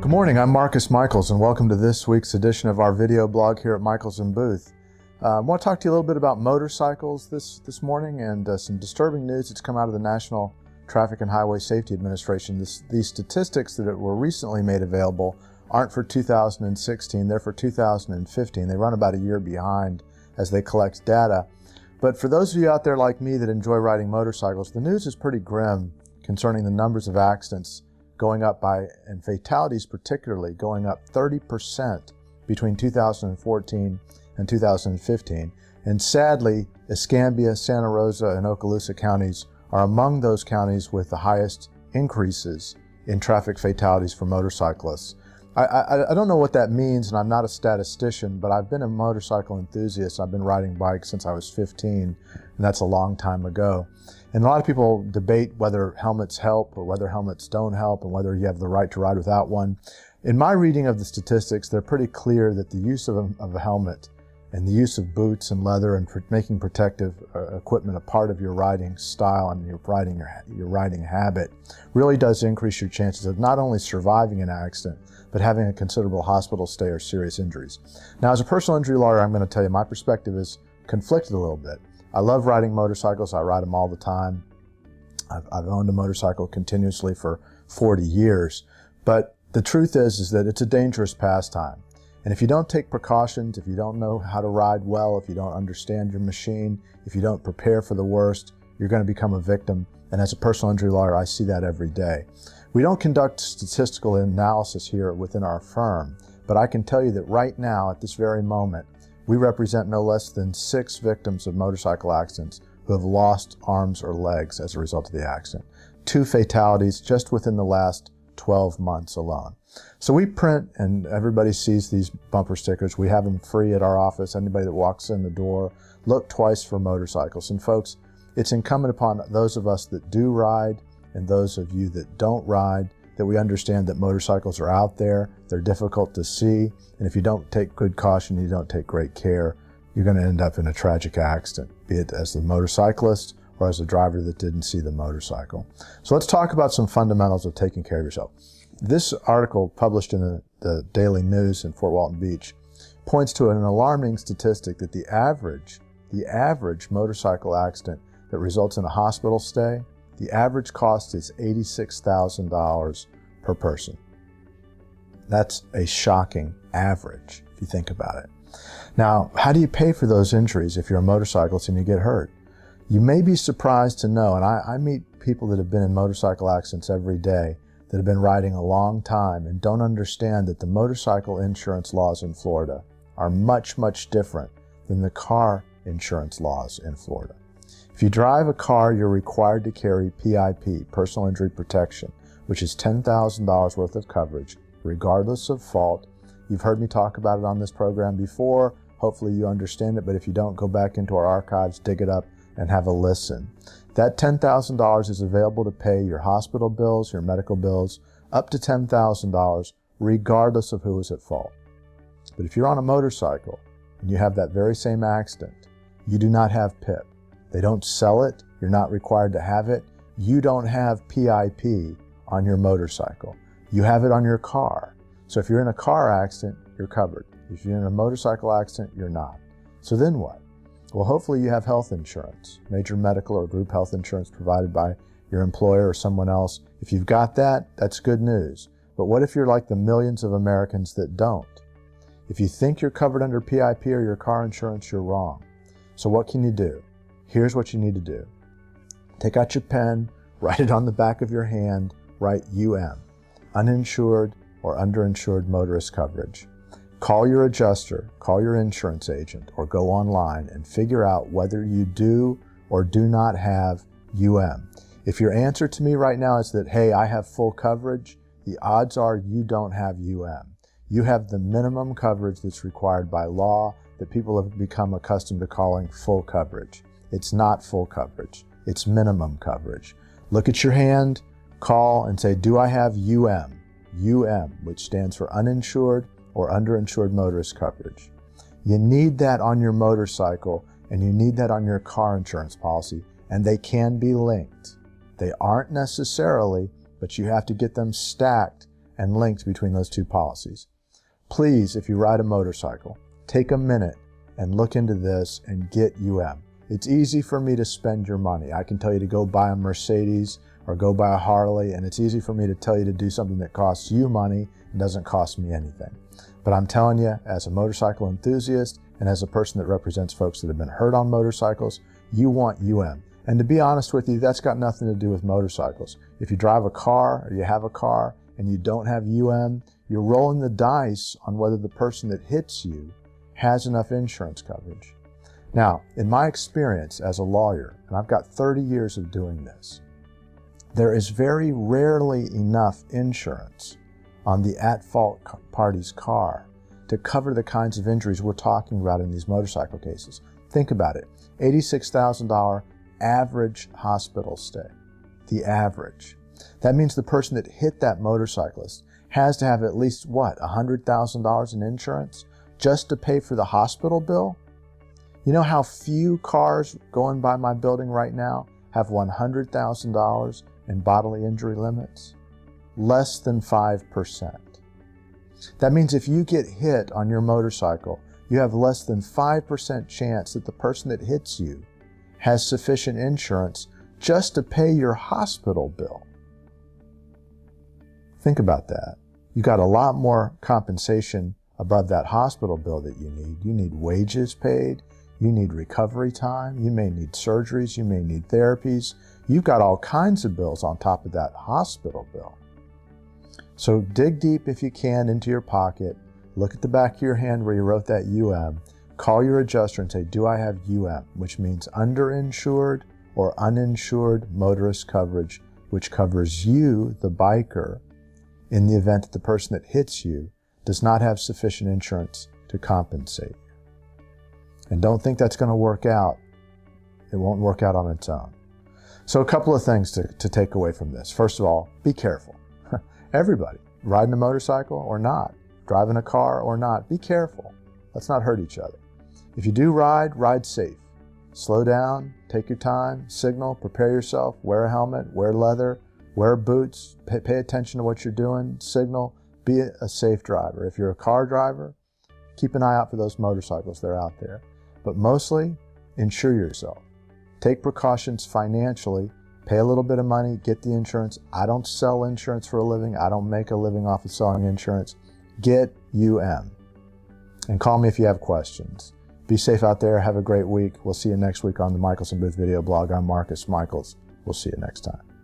Good morning, I'm Michles, and welcome to this week's edition of our video blog here at Michles and Booth. I want to talk to you a little bit about motorcycles this morning and some disturbing news that's come out of the National Traffic and Highway Safety Administration. These statistics that were recently made available aren't for 2016, they're for 2015. They run about a year behind as they collect data. But for those of you out there like me that enjoy riding motorcycles, the news is pretty grim concerning the numbers of accidents going up and fatalities particularly, going up 30% between 2014 and 2015. And sadly, Escambia, Santa Rosa, and Okaloosa counties are among those counties with the highest increases in traffic fatalities for motorcyclists. I don't know what that means, and I'm not a statistician, but I've been a motorcycle enthusiast. I've been riding bikes since I was 15, and that's a long time ago. And a lot of people debate whether helmets help or whether helmets don't help and whether you have the right to ride without one. In my reading of the statistics, they're pretty clear that the use of a helmet and the use of boots and leather and making protective equipment a part of your riding style and your riding habit really does increase your chances of not only surviving an accident, but having a considerable hospital stay or serious injuries. Now, as a personal injury lawyer, I'm going to tell you my perspective is conflicted a little bit. I love riding motorcycles. I ride them all the time. I've owned a motorcycle continuously for 40 years. But the truth is that it's a dangerous pastime. And if you don't take precautions, if you don't know how to ride well, if you don't understand your machine, if you don't prepare for the worst, you're going to become a victim. And as a personal injury lawyer, I see that every day. We don't conduct statistical analysis here within our firm, but I can tell you that right now, at this very moment, we represent no less than 6 victims of motorcycle accidents who have lost arms or legs as a result of the accident. 2 fatalities just within the last 12 months alone. So we print, and everybody sees these bumper stickers. We have them free at our office. Anybody that walks in the door, look twice for motorcycles. And folks, it's incumbent upon those of us that do ride and those of you that don't ride that we understand that motorcycles are out there, they're difficult to see, and if you don't take good caution, you don't take great care, you're going to end up in a tragic accident, be it as the motorcyclist or as a driver that didn't see the motorcycle. So let's talk about some fundamentals of taking care of yourself. This article published in the Daily News in Fort Walton Beach points to an alarming statistic that the average motorcycle accident that results in a hospital stay, the average cost is $86,000 per person. That's a shocking average if you think about it. Now, how do you pay for those injuries if you're a motorcyclist and you get hurt? You may be surprised to know, and I meet people that have been in motorcycle accidents every day that have been riding a long time and don't understand that the motorcycle insurance laws in Florida are much, much different than the car insurance laws in Florida. If you drive a car, you're required to carry PIP, personal injury protection, which is $10,000 worth of coverage, regardless of fault. You've heard me talk about it on this program before. Hopefully you understand it, but if you don't, go back into our archives, dig it up, and have a listen. That $10,000 is available to pay your hospital bills, your medical bills, up to $10,000, regardless of who is at fault. But if you're on a motorcycle and you have that very same accident, you do not have PIP. They don't sell it. You're not required to have it. You don't have PIP on your motorcycle. You have it on your car. So if you're in a car accident, you're covered. If you're in a motorcycle accident, you're not. So then what? Well, hopefully you have health insurance, major medical or group health insurance provided by your employer or someone else. If you've got that, that's good news. But what if you're like the millions of Americans that don't? If you think you're covered under PIP or your car insurance, you're wrong. So what can you do? Here's what you need to do. Take out your pen, write it on the back of your hand, write UM, uninsured or underinsured motorist coverage. Call your adjuster, call your insurance agent, or go online and figure out whether you do or do not have UM. If your answer to me right now is that, hey, I have full coverage, the odds are you don't have UM. You have the minimum coverage that's required by law that people have become accustomed to calling full coverage. It's not full coverage. It's minimum coverage. Look at your hand, call and say, do I have UM? UM, which stands for uninsured or underinsured motorist coverage. You need that on your motorcycle and you need that on your car insurance policy, and they can be linked. They aren't necessarily, but you have to get them stacked and linked between those two policies. Please, if you ride a motorcycle, take a minute and look into this and get UM. It's easy for me to spend your money. I can tell you to go buy a Mercedes or go buy a Harley, and it's easy for me to tell you to do something that costs you money and doesn't cost me anything. But I'm telling you, as a motorcycle enthusiast and as a person that represents folks that have been hurt on motorcycles, you want UM. And to be honest with you, that's got nothing to do with motorcycles. If you drive a car or you have a car and you don't have UM, you're rolling the dice on whether the person that hits you has enough insurance coverage. Now, in my experience as a lawyer, and I've got 30 years of doing this, there is very rarely enough insurance on the at-fault party's car to cover the kinds of injuries we're talking about in these motorcycle cases. Think about it, $86,000 average hospital stay, the average. That means the person that hit that motorcyclist has to have at least, what, $100,000 in insurance just to pay for the hospital bill? You know how few cars going by my building right now have $100,000 in bodily injury limits? Less than 5%. That means if you get hit on your motorcycle, you have less than 5% chance that the person that hits you has sufficient insurance just to pay your hospital bill. Think about that. You got a lot more compensation above that hospital bill that you need. You need wages paid. You need recovery time. You may need surgeries. You may need therapies. You've got all kinds of bills on top of that hospital bill. So dig deep if you can into your pocket. Look at the back of your hand where you wrote that UM. Call your adjuster and say, do I have UM? Which means underinsured or uninsured motorist coverage, which covers you, the biker, in the event that the person that hits you does not have sufficient insurance to compensate you. And don't think that's going to work out. It won't work out on its own. So a couple of things to take away from this. First of all, be careful. Everybody, riding a motorcycle or not, driving a car or not, be careful. Let's not hurt each other. If you do ride, ride safe. Slow down, take your time, signal, prepare yourself, wear a helmet, wear leather, wear boots, pay attention to what you're doing, signal, be a safe driver. If you're a car driver, keep an eye out for those motorcycles that are out there. But mostly, insure yourself. Take precautions financially, pay a little bit of money, get the insurance. I don't sell insurance for a living. I don't make a living off of selling insurance. Get UM. And call me if you have questions. Be safe out there. Have a great week. We'll see you next week on the Michles and Booth video blog. I'm Marcus Michles. We'll see you next time.